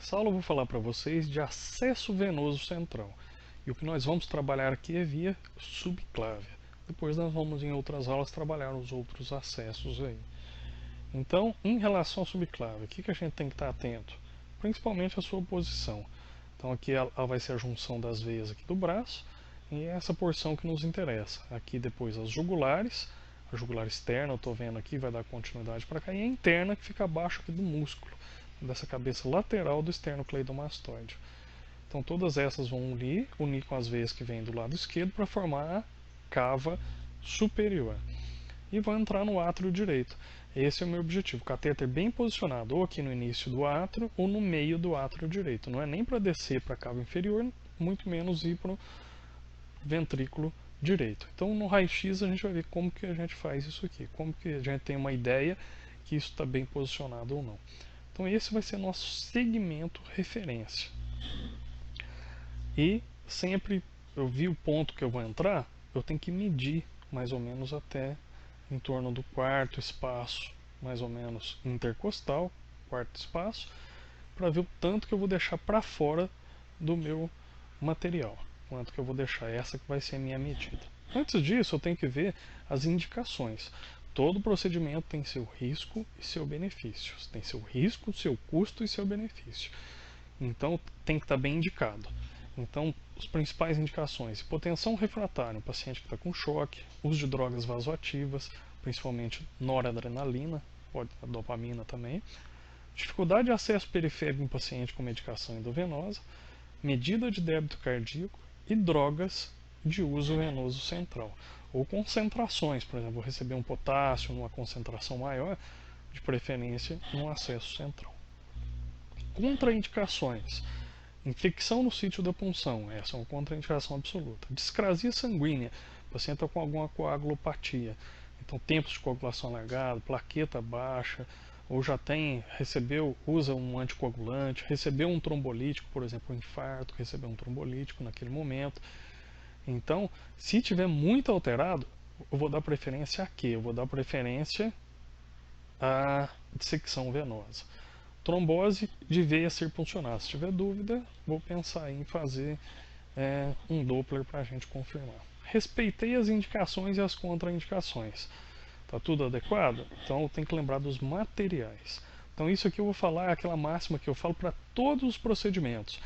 Nessa aula eu vou falar para vocês de acesso venoso central. E o que nós vamos trabalhar aqui é via subclávia. Depois nós vamos em outras aulas trabalhar os outros acessos aí. Então, em relação à subclávia, o que a gente tem que estar atento? Principalmente a sua posição. Então aqui ela vai ser a junção das veias aqui do braço e essa porção que nos interessa. Aqui depois as jugulares, a jugular externa eu estou vendo aqui, vai dar continuidade para cá, e a interna que fica abaixo aqui do músculo, dessa cabeça lateral do esternocleidomastoide. Então todas essas vão unir com as veias que vêm do lado esquerdo para formar a cava superior. E vão entrar no átrio direito. Esse é o meu objetivo, catéter bem posicionado, ou aqui no início do átrio, ou no meio do átrio direito. Não é nem para descer para a cava inferior, muito menos ir para o ventrículo direito. Então no raio-x a gente vai ver como que a gente faz isso aqui, como que a gente tem uma ideia que isso está bem posicionado ou não. Então esse vai ser nosso segmento referência. E sempre eu vi o ponto que eu vou entrar, eu tenho que medir mais ou menos até em torno do quarto espaço, mais ou menos intercostal, quarto espaço, para ver o tanto que eu vou deixar para fora do meu material, quanto que eu vou deixar, essa que vai ser a minha medida. Antes disso eu tenho que ver as indicações. Todo procedimento tem seu risco e seu benefício. Tem seu risco, seu custo e seu benefício. Então tem que estar bem indicado. Então, as principais indicações: hipotensão refratária, um paciente que está com choque, uso de drogas vasoativas, principalmente noradrenalina, pode ter dopamina também, dificuldade de acesso periférico em paciente com medicação endovenosa, medida de débito cardíaco e drogas de uso venoso central. Ou concentrações, por exemplo, vou receber um potássio numa concentração maior, de preferência no acesso central. Contraindicações: infecção no sítio da punção, essa é uma contraindicação absoluta. Discrasia sanguínea, o paciente está com alguma coagulopatia, então tempos de coagulação alargado, plaqueta baixa, ou já usa um anticoagulante, recebeu um trombolítico, por exemplo, um infarto, recebeu um trombolítico naquele momento. Então, se tiver muito alterado, eu vou dar preferência a quê? Eu vou dar preferência à dissecção venosa. Trombose de veia circuncionada. Se tiver dúvida, vou pensar em fazer um Doppler para a gente confirmar. Respeitei as indicações e as contraindicações. Está tudo adequado? Então eu tenho que lembrar dos materiais. Então isso aqui eu vou falar, é aquela máxima que eu falo para todos os procedimentos.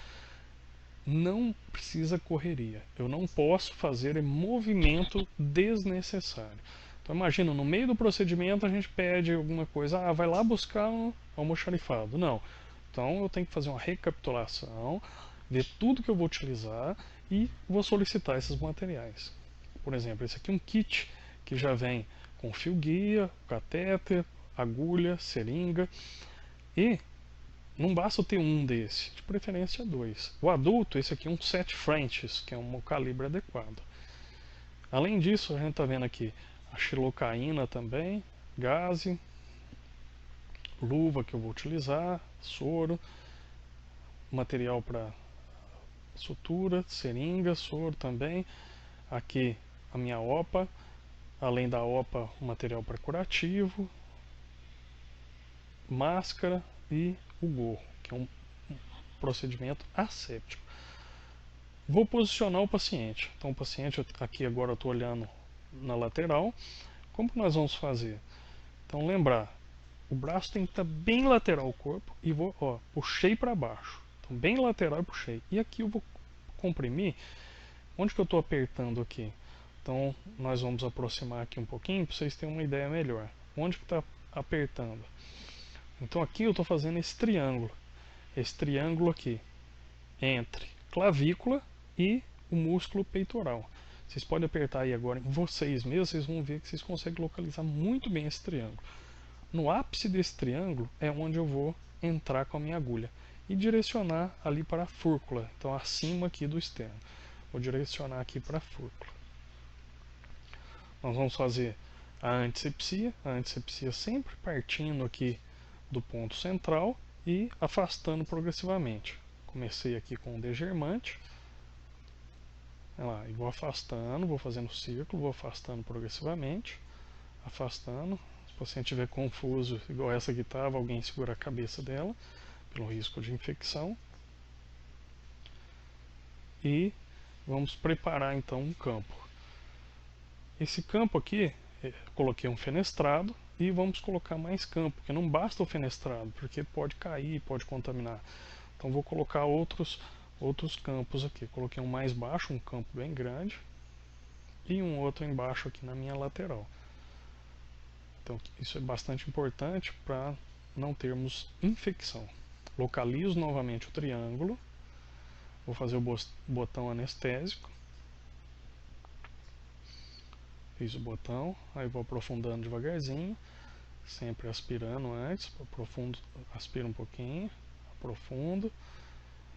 Não precisa correria. Eu não posso fazer movimento desnecessário. Então imagina, no meio do procedimento a gente pede alguma coisa, vai lá buscar um almoxarifado. Não. Então eu tenho que fazer uma recapitulação, ver tudo que eu vou utilizar e vou solicitar esses materiais. Por exemplo, esse aqui é um kit que já vem com fio guia, catéter, agulha, seringa, e não basta ter um desse, de preferência dois. O adulto, esse aqui é um 7 Frenches, que é um calibre adequado. Além disso, a gente está vendo aqui a xilocaína também, gaze, luva que eu vou utilizar, soro, material para sutura, seringa, soro também. Aqui a minha OPA, além da OPA, material para curativo, máscara e o gorro, que é um procedimento asséptico. Vou posicionar o paciente. Então o paciente, aqui agora eu estou olhando na lateral. Como que nós vamos fazer? Então lembrar, o braço tem que estar bem lateral ao corpo e puxei para baixo. Então bem lateral e puxei. E aqui eu vou comprimir. Onde que eu estou apertando aqui? Então nós vamos aproximar aqui um pouquinho para vocês terem uma ideia melhor. Onde que está apertando? Então aqui eu estou fazendo esse triângulo aqui, entre clavícula e o músculo peitoral. Vocês podem apertar aí agora em vocês mesmos, vocês vão ver que vocês conseguem localizar muito bem esse triângulo. No ápice desse triângulo é onde eu vou entrar com a minha agulha e direcionar ali para a fúrcula, então acima aqui do externo. Vou direcionar aqui para a fúrcula. Nós vamos fazer a antisepsia sempre partindo aqui do ponto central e afastando progressivamente. Comecei aqui com o degermante, e vou afastando, vou fazendo círculo, vou afastando progressivamente, afastando. Se o paciente estiver confuso, igual essa aqui estava, alguém segura a cabeça dela, pelo risco de infecção. E vamos preparar então um campo. Esse campo aqui, coloquei um fenestrado e vamos colocar mais campo, porque não basta o fenestrado, porque pode cair, pode contaminar. Então vou colocar outros campos aqui. Coloquei um mais baixo, um campo bem grande, e um outro embaixo aqui na minha lateral. Então isso é bastante importante para não termos infecção. Localizo novamente o triângulo, vou fazer o botão anestésico. Fiz o botão, aí vou aprofundando devagarzinho, sempre aspirando antes, aprofundo, aspiro um pouquinho, aprofundo,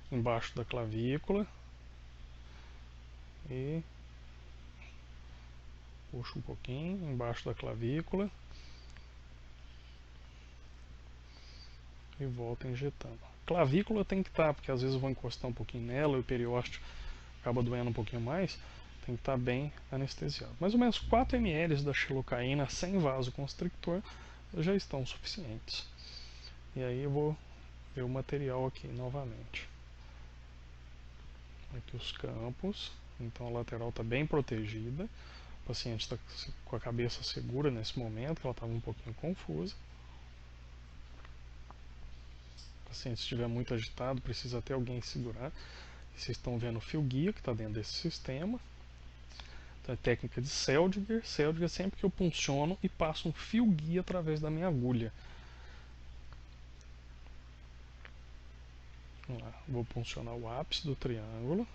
embaixo da clavícula e puxo um pouquinho, embaixo da clavícula e volto injetando. Clavícula tem que estar, porque às vezes eu vou encostar um pouquinho nela e o periósteo acaba doendo um pouquinho mais, tem que estar bem anestesiado. Mais ou menos 4 ml da xilocaína sem vasoconstrictor já estão suficientes. E aí eu vou ver o material aqui novamente. Aqui os campos, então a lateral está bem protegida. O paciente está com a cabeça segura nesse momento, ela estava um pouquinho confusa. O paciente, se estiver muito agitado, precisa até alguém segurar. Vocês estão vendo o fio guia que está dentro desse sistema. Então é técnica de Seldinger. Seldinger é sempre que eu punciono e passo um fio guia através da minha agulha. Vamos lá, vou puncionar o ápice do triângulo.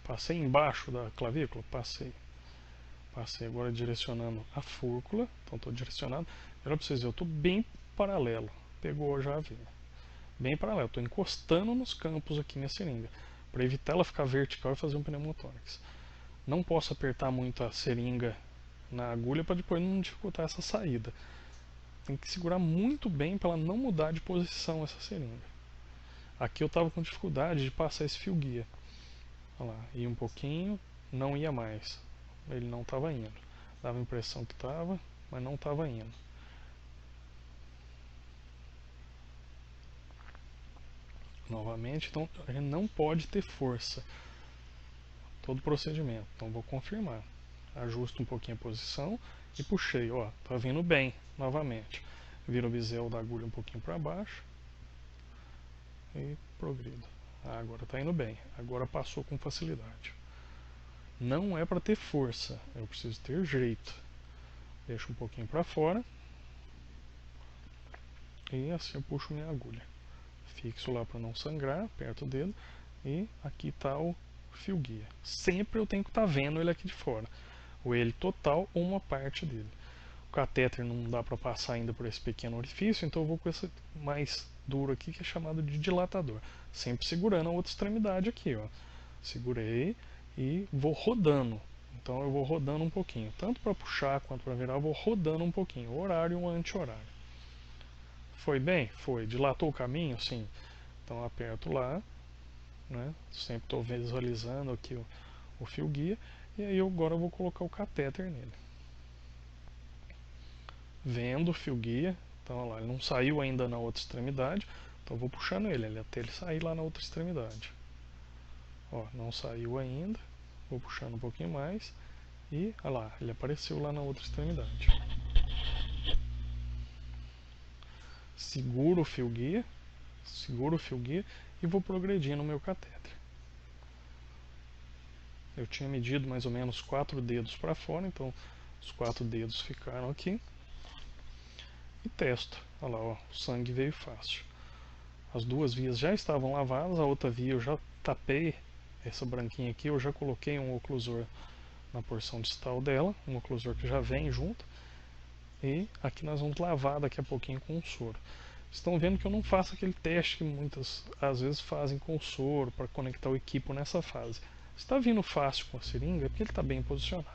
Passei embaixo da clavícula? Passei. Passei agora direcionando a fúrcula. Então estou direcionando. Melhor para vocês verem, eu estou bem paralelo. Pegou, já vi. Bem paralelo. Estou encostando nos campos aqui minha seringa, para evitar ela ficar vertical e fazer um pneumotórax. Não posso apertar muito a seringa na agulha para depois não dificultar essa saída. Tem que segurar muito bem para ela não mudar de posição essa seringa. Aqui eu estava com dificuldade de passar esse fio guia. Olha lá, ia um pouquinho, não ia mais. Ele não estava indo. Dava a impressão que estava, mas não estava indo. Novamente, então a gente não pode ter força. Todo o procedimento. Então vou confirmar. Ajusto um pouquinho a posição e puxei. Ó, tá vindo bem novamente. Viro o bisel da agulha um pouquinho para baixo e progrido. Agora está indo bem. Agora passou com facilidade. Não é para ter força, eu preciso ter jeito. Deixo um pouquinho para fora e assim eu puxo minha agulha. Fixo lá para não sangrar, aperto o dedo e aqui está o fio guia. Sempre eu tenho que estar vendo ele aqui de fora, ou ele total ou uma parte dele. O catéter não dá para passar ainda por esse pequeno orifício, então eu vou com esse mais duro aqui, que é chamado de dilatador. Sempre segurando a outra extremidade aqui, ó. Segurei e vou rodando. Então eu vou rodando um pouquinho, tanto para puxar quanto para virar, eu vou rodando um pouquinho, horário e um anti-horário. Foi bem? Foi. Dilatou o caminho? Sim. Então eu aperto lá, né? Sempre estou visualizando aqui o fio guia, e aí agora eu vou colocar o catéter nele. Vendo o fio guia, então olha lá, ele não saiu ainda na outra extremidade, então eu vou puxando ele até ele sair lá na outra extremidade. Ó, não saiu ainda, vou puxando um pouquinho mais e olha lá, ele apareceu lá na outra extremidade. Seguro o fio guia e vou progredindo o meu catéter. Eu tinha medido mais ou menos 4 dedos para fora, então os 4 dedos ficaram aqui. E testo. Olha lá, ó, o sangue veio fácil. As duas vias já estavam lavadas, a outra via eu já tapei, essa branquinha aqui eu já coloquei um oclusor na porção distal dela, um oclusor que já vem junto. E aqui nós vamos lavar daqui a pouquinho com o soro. Estão vendo que eu não faço aquele teste que muitas às vezes fazem com o soro para conectar o equipo nessa fase. Se está vindo fácil com a seringa é porque ele está bem posicionado.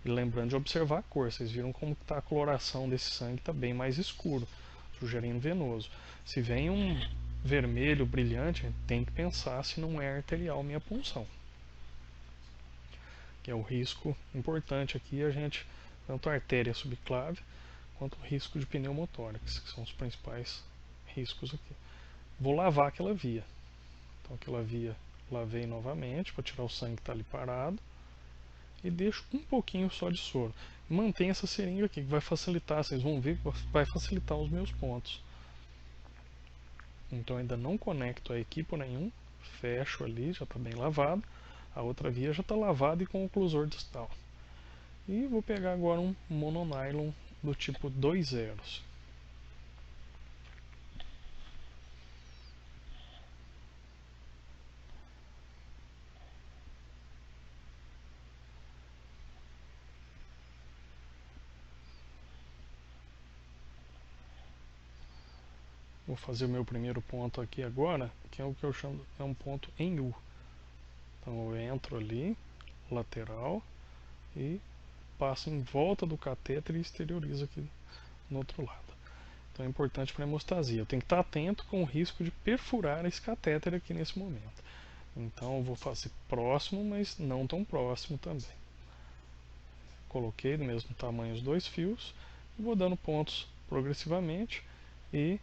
E lembrando de observar a cor, vocês viram como está a coloração desse sangue, está bem mais escuro, sugerindo venoso. Se vem um vermelho brilhante, tem que pensar se não é arterial minha punção. Que é o risco importante aqui, a gente, tanto a artéria subclave quanto o risco de pneumotórax, que são os principais riscos aqui. Vou lavar aquela via. Então aquela via lavei novamente para tirar o sangue que está ali parado. E deixo um pouquinho só de soro. Mantém essa seringa aqui, que vai facilitar, vocês vão ver que vai facilitar os meus pontos. Então ainda não conecto a equipo nenhum, fecho ali, já está bem lavado. A outra via já está lavada e com oclusor distal. E vou pegar agora um mononylon do tipo 2 zeros. Vou fazer o meu primeiro ponto aqui agora, que é o que eu chamo, é um ponto em U. Então eu entro ali, lateral, e passo em volta do catéter e exteriorizo aqui no outro lado. Então é importante para a hemostasia. Eu tenho que estar atento com o risco de perfurar esse catéter aqui nesse momento. Então eu vou fazer próximo, mas não tão próximo também. Coloquei do mesmo tamanho os dois fios e vou dando pontos progressivamente e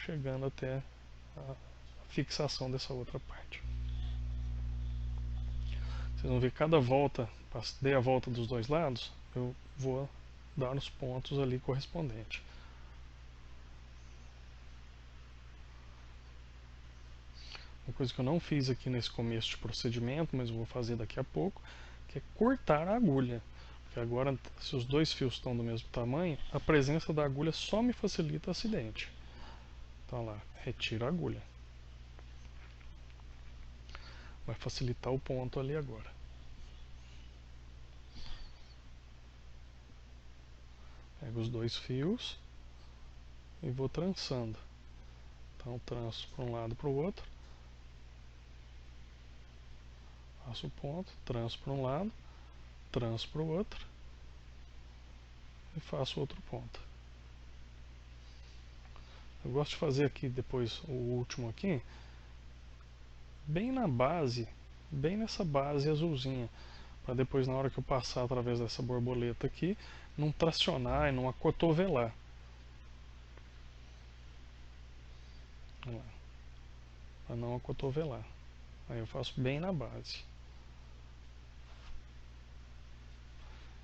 chegando até a fixação dessa outra parte. Vocês vão ver cada volta, dei a volta dos dois lados, eu vou dar os pontos ali correspondentes. Uma coisa que eu não fiz aqui nesse começo de procedimento, mas eu vou fazer daqui a pouco, que é cortar a agulha. Porque agora, se os dois fios estão do mesmo tamanho, a presença da agulha só me facilita o acidente. Então lá, retiro a agulha. Vai facilitar o ponto ali agora. Pego os dois fios e vou trançando. Então tranço para um lado e para o outro. Faço o ponto, tranço para um lado, tranço para o outro e faço outro ponto. Eu gosto de fazer aqui depois o último aqui, bem na base, bem nessa base azulzinha, para depois na hora que eu passar através dessa borboleta aqui, não tracionar e não acotovelar. Para não acotovelar. Aí eu faço bem na base.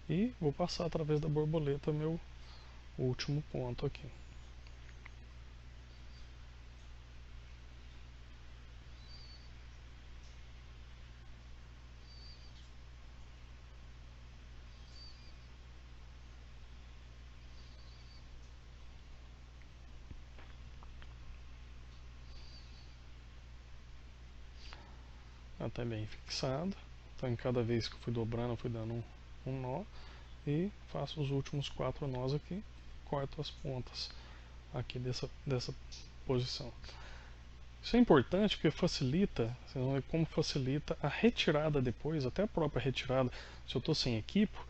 E vou passar através da borboleta meu último ponto aqui. Até bem fixado. Então em cada vez que eu fui dobrando, eu fui dando um nó. E faço os últimos 4 nós aqui. Corto as pontas aqui dessa posição. Isso é importante porque facilita, vocês vão ver como facilita a retirada depois, até a própria retirada. Se eu estou sem equipo,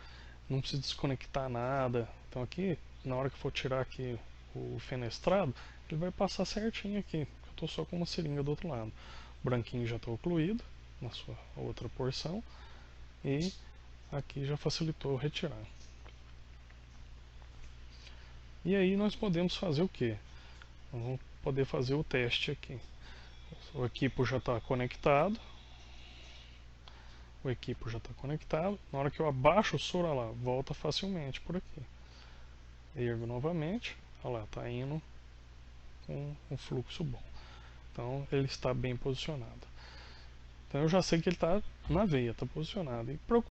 não preciso desconectar nada. Então aqui, na hora que for tirar aqui o fenestrado, ele vai passar certinho aqui. Eu estou só com uma seringa do outro lado. O branquinho já está ocluído na sua outra porção e aqui já facilitou retirar. E aí nós podemos fazer o que? Vamos poder fazer o teste aqui. O equipo já está conectado. O equipo já está conectado. Na hora que eu abaixo o soro, olha lá, volta facilmente por aqui. Ergo novamente. Olha lá, está indo com um fluxo bom. Então ele está bem posicionado. Então eu já sei que ele está na veia, está posicionado. E